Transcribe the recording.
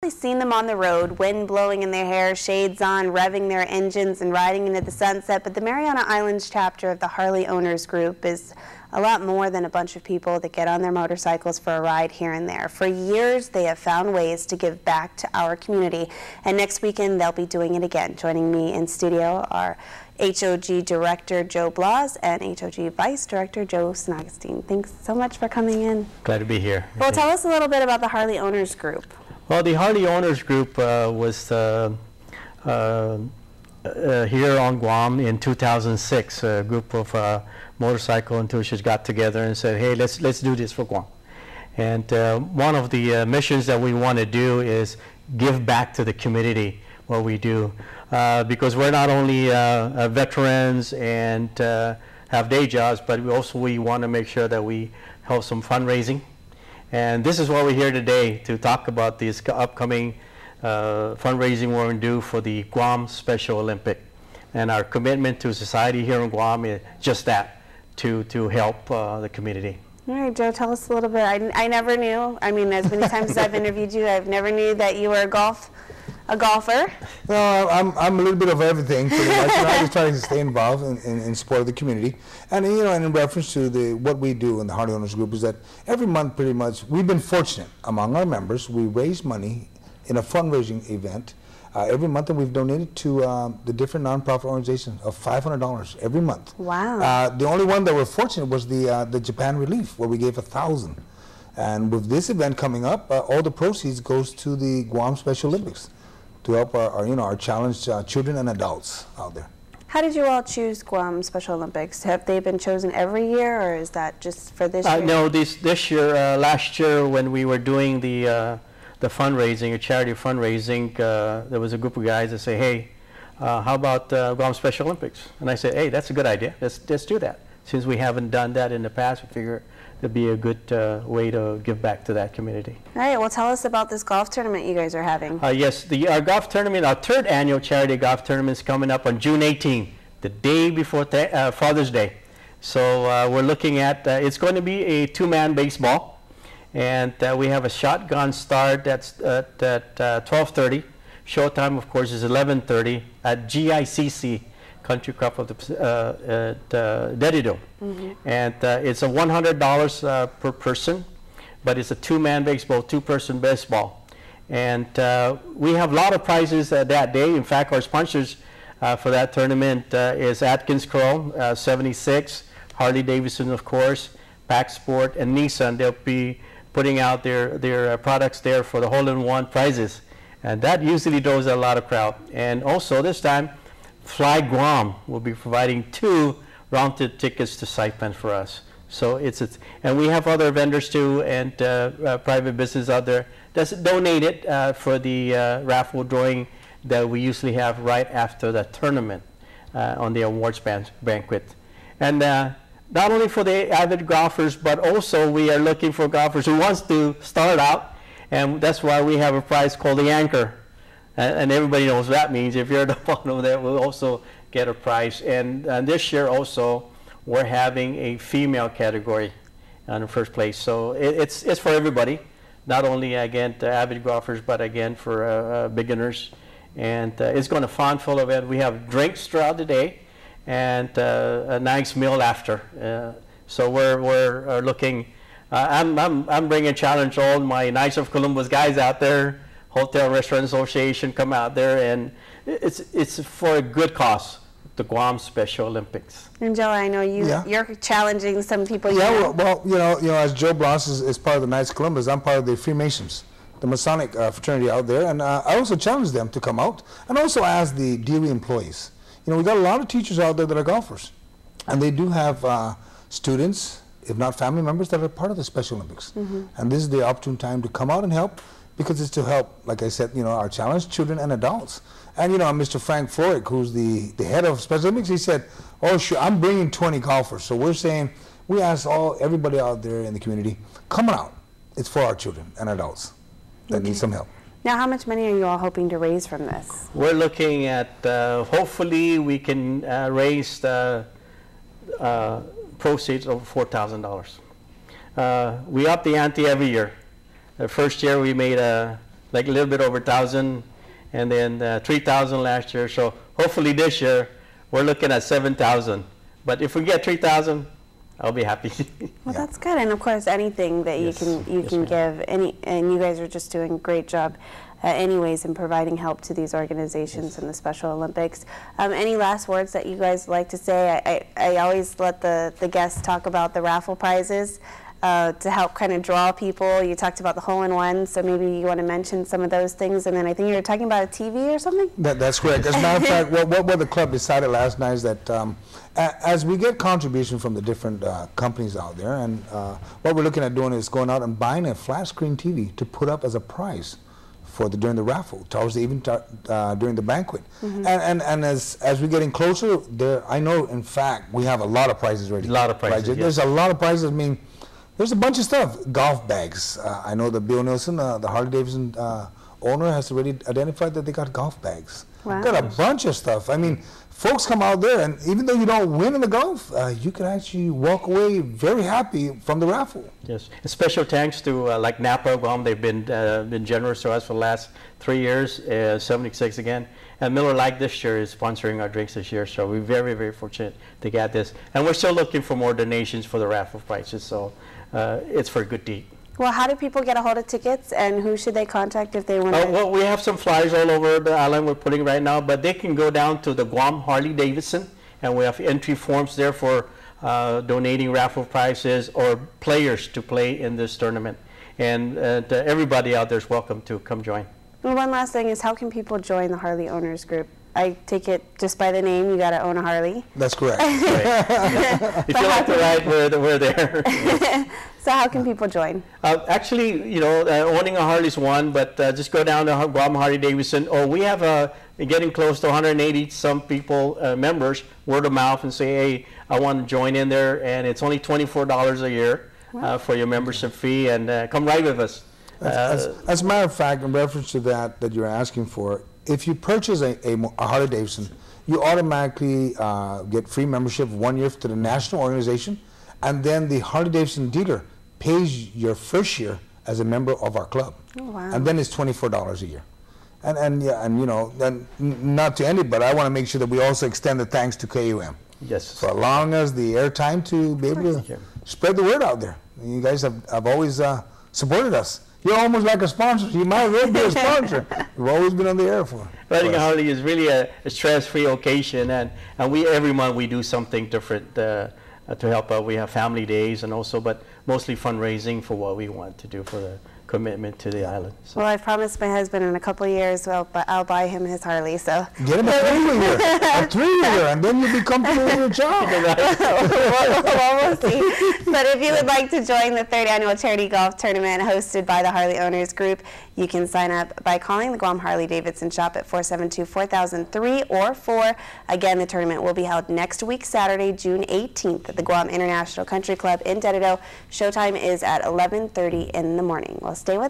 probably seen them on the road, wind blowing in their hair, shades on, revving their engines and riding into the sunset. But the Mariana Islands chapter of the Harley Owners Group is a lot more than a bunch of people that get on their motorcycles for a ride here and there. For years, they have found ways to give back to our community. And next weekend, they'll be doing it again. Joining me in studio are HOG Director Joe Blas and HOG Vice Director Joe San Agustin. Thanks so much for coming in. Glad to be here. Well, tell us a little bit about the Harley Owners Group. Well, the Harley Owners Group was here on Guam in 2006. A group of motorcycle enthusiasts got together and said, hey, let's do this for Guam. And one of the missions that we want to do is give back to the community what we do. Because we're not only veterans and have day jobs, but we want to make sure that we help some fundraising. And this is why we're here today, to talk about this upcoming fundraising we're going to do for the Guam Special Olympic. And our commitment to society here in Guam is just that, to help the community. All right, Joe, tell us a little bit. I never knew, I mean, as many times as I've interviewed you, I've never knew that you were a golfer. No, I'm a little bit of everything, pretty much. I just try to stay involved in support of the community. And, you know, and in reference to what we do in the Harley Owners Group is that every month, pretty much, we've been fortunate among our members. We raise money in a fundraising event every month, and we've donated to the different nonprofit organizations of $500 every month. Wow. The only one that we're fortunate was the Japan Relief, where we gave $1,000. And with this event coming up, all the proceeds goes to the Guam Special Olympics to help our challenged children and adults out there. How did you all choose Guam Special Olympics? Have they been chosen every year, or is that just for this year? No, this year, last year when we were doing the fundraising, charity fundraising, there was a group of guys that say, hey, how about Guam Special Olympics? And I said, hey, that's a good idea. Let's do that. Since we haven't done that in the past, we figure it'd be a good way to give back to that community. All right, well, tell us about this golf tournament you guys are having. Yes, our golf tournament, our third annual charity golf tournament is coming up on June 18th, the day before Father's Day. So we're looking at, it's going to be a two-man baseball. And we have a shotgun start that's at 12:30. Showtime, of course, is 11:30 at GICC, Country Club of the Dedido. Mm-hmm. And it's a $100 per person, but it's a two-man baseball, two-person baseball. And we have a lot of prizes that day. In fact, our sponsors for that tournament is Atkins Kroll, 76, Harley Davidson, of course, Pac Sport, and Nissan. They'll be putting out their products there for the hole-in-one prizes. And that usually draws a lot of crowd. And also this time, Fly Guam will be providing 2 round-trip tickets to Saipan for us. So and we have other vendors too, and private business out there that's donated for the raffle drawing that we usually have right after the tournament on the awards banquet. And not only for the avid golfers, but also we are looking for golfers who wants to start out, and that's why we have a prize called the Anchor. And everybody knows what that means. If you're at the bottom there, we'll also get a prize. And this year also, we're having a female category in the first place. So it's for everybody, not only, again, the avid golfers, but again for beginners. And it's going to fun full event. We have drinks throughout the day and a nice meal after. So we're looking. I'm bringing challenge all my Knights of Columbus guys out there. Hotel Restaurant Association come out there, and it's for a good cause, the Guam Special Olympics. And Joe, I know you're challenging some people. Yeah, well, you know, as Joe Blas is part of the Knights of Columbus, I'm part of the Freemasons, the Masonic fraternity out there, and I also challenge them to come out, and also ask the DOE employees. You know, we got a lot of teachers out there that are golfers, and they do have students, if not family members, that are part of the Special Olympics. Mm-hmm. And this is the opportune time to come out and help, because it's to help, like I said, you know, our challenged children and adults. And, you know, Mr. Frank Floyd, who's the head of Special Olympics, he said, oh, sure, I'm bringing 20 golfers. So we're saying, we ask everybody out there in the community, come on out. It's for our children and adults that need some help. Now, how much money are you all hoping to raise from this? We're looking at, hopefully we can raise proceeds of $4,000. We up the ante every year. The first year we made like a little bit over 1,000, and then 3,000 last year. So hopefully this year we're looking at 7,000. But if we get 3,000, I'll be happy. Well, that's good, and of course, anything that you can give, and you guys are just doing a great job, anyways, in providing help to these organizations in the Special Olympics. Any last words that you guys like to say? I always let the guests talk about the raffle prizes to help kind of draw people. You talked about the hole-in-one, so maybe you want to mention some of those things, and then I think you were talking about a TV or something? That's correct. As a matter of fact, what the club decided last night is that as we get contribution from the different companies out there, and what we're looking at doing is going out and buying a flat screen TV to put up as a prize for during the raffle, towards the even during the banquet. And as we're getting closer, I know, in fact, we have a lot of prizes ready. A lot of prizes, yes. There's a lot of prizes. I mean, there's a bunch of stuff. Golf bags. I know that Bill Nielsen, the Harley Davidson owner, has already identified that they got golf bags. Wow. Got a bunch of stuff. I mean, folks come out there, and even though you don't win in the golf, you can actually walk away very happy from the raffle. Yes, and special thanks to like Napa, Guam. They've been generous to us for the last 3 years, 76 again. And Miller Lite this year is sponsoring our drinks this year, so we're very, very fortunate to get this. And we're still looking for more donations for the raffle prizes, so it's for a good deed. Well, how do people get a hold of tickets, and who should they contact if they want to? Well, we have some flyers all over the island we're putting right now, but they can go down to the Guam Harley Davidson, and we have entry forms there for donating raffle prizes or players to play in this tournament. And everybody out there is welcome to come join. Well, one last thing is, how can people join the Harley Owners Group? I take it just by the name, you got to own a Harley. That's correct. Right. If you like to ride, we're there. So how can people join? Actually, you know, owning a Harley is one, but just go down to Guam Harley Davidson. Or we have getting close to 180 some people, members, word of mouth, and say, hey, I want to join in there, and it's only $24 a year for your membership fee, and come ride with us. As a matter of fact, in reference to that you're asking for, if you purchase a Harley Davidson, you automatically get free membership 1 year to the national organization, and then the Harley Davidson dealer pays your first year as a member of our club. Oh, wow. And then it's $24 a year. And you know, not to end it, but I want to make sure that we also extend the thanks to KUAM. Yes. For allowing us the airtime to be able to spread the word out there. You guys have always supported us. You're almost like a sponsor. You might as well be a sponsor. We've always been on the air for. Riding a Harley is really a stress-free occasion, and every month we do something different to help out. We have family days, and also, but mostly fundraising for what we want to do for the commitment to the island. So. Well, I've promised my husband in a couple of years, I'll buy him his Harley. So get him a three-wheeler, and then you'll be comfortable with your job. Well, we'll see. But if you would like to join the 3rd annual charity golf tournament hosted by the Harley Owners Group, you can sign up by calling the Guam Harley Davidson shop at 472-4003 or 4. Again, the tournament will be held next week, Saturday, June 18th at the Guam International Country Club in Dededo. Showtime is at 11:30 in the morning. Well, stay with